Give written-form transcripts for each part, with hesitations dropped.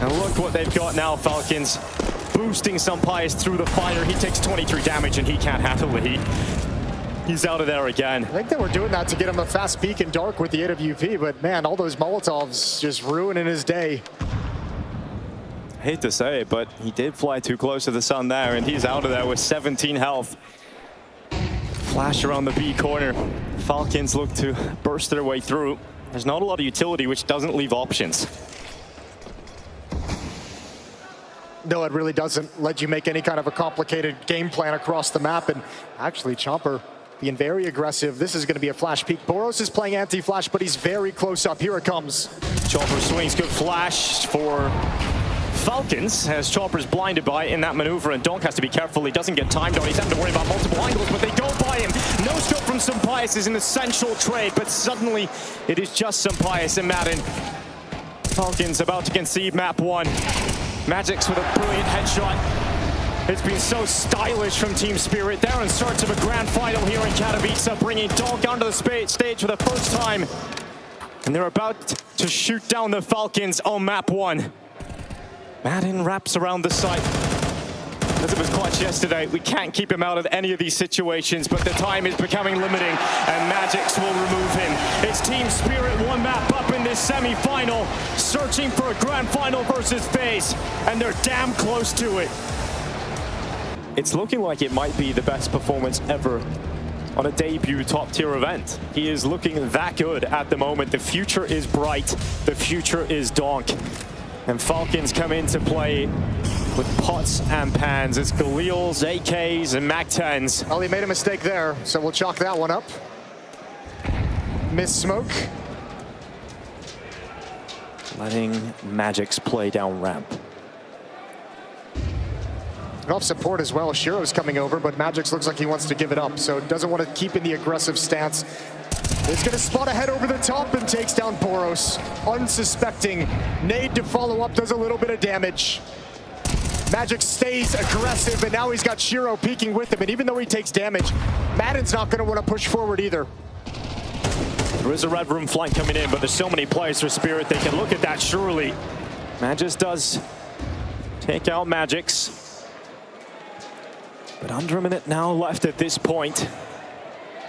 And look what they've got now, Falcons. Boosting Sampais through the fire. He takes 23 damage and he can't handle the heat. He's out of there again. I think they were doing that to get him a fast peek in dark with the AWP, but man, all those Molotovs just ruining his day. I hate to say it, but he did fly too close to the sun there, and he's out of there with 17 health. Flash around the B corner. Falcons look to burst their way through. There's not a lot of utility, which doesn't leave options. No, it really doesn't let you make any kind of a complicated game plan across the map. And actually, Chomper being very aggressive. This is going to be a flash peek. Boros is playing anti-flash, but he's very close up. Here it comes. Chopper swings, good flash for Falcons, as Chopper's blinded by in that maneuver, and DONK has to be careful. He doesn't get timed on. He's having to worry about multiple angles, but they go by him. No scope from Sampais is an essential trade, but suddenly it is just Sampais and Madden. Falcons about to concede map 1. Magic's with a brilliant headshot. It's been so stylish from Team Spirit. They're in search of a grand final here in Katowice, bringing DONK onto the stage for the first time. And they're about to shoot down the Falcons on map 1. Madden wraps around the site. As it was clutch yesterday, we can't keep him out of any of these situations, but the time is becoming limiting, and Magix will remove him. It's Team Spirit one map up in this semi-final, searching for a grand final versus FaZe, and they're damn close to it. It's looking like it might be the best performance ever on a debut top-tier event. He is looking that good at the moment. The future is bright. The future is DONK. And Falcons come into play with pots and pans. It's Galils, AKs, and MAC-10s. Well, he made a mistake there, so we'll chalk that one up. Miss smoke. Letting Magix play down ramp. Off support as well. Shiro's coming over, but Magix looks like he wants to give it up, so doesn't want to keep in the aggressive stance. He's going to spot ahead over the top and takes down Boros. Unsuspecting. Nade to follow up, does a little bit of damage. Magix stays aggressive, and now he's got Shiro peeking with him, and even though he takes damage, Madden's not going to want to push forward either. There is a red room flank coming in, but there's so many players for Spirit, they can look at that surely. Magix does take out Magix. But under a minute now left at this point.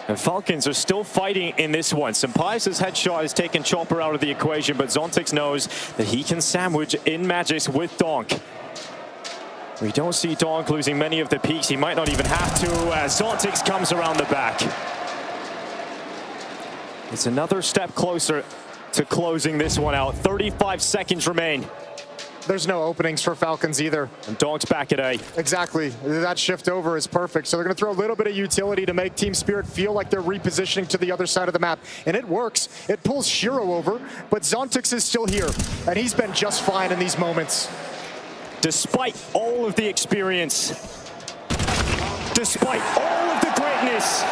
And Falcons are still fighting in this one. Sampais' headshot has taken Chopper out of the equation, but Zontix knows that he can sandwich in Magix with DONK. We don't see DONK losing many of the peaks. He might not even have to as Zontix comes around the back. It's another step closer to closing this one out. 35 seconds remain. There's no openings for Falcons either. And DONK's back at A. Exactly. That shift over is perfect. So they're going to throw a little bit of utility to make Team Spirit feel like they're repositioning to the other side of the map. And it works. It pulls Shiro over, but Zontix is still here. And he's been just fine in these moments. Despite all of the experience, despite all of the greatness,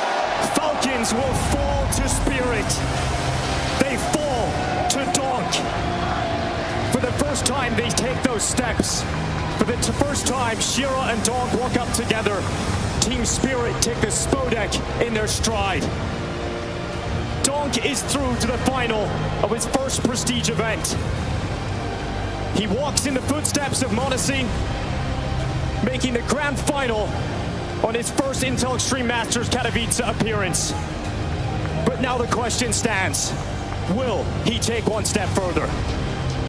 Falcons will fall to Spirit. They fall to DONK. For the first time, they take those steps. For the first time, Shiro and DONK walk up together. Team Spirit take the Spodek in their stride. DONK is through to the final of his first prestige event. He walks in the footsteps of Monacy, making the grand final on his first Intel Extreme Masters Katowice appearance. But now the question stands, will he take one step further?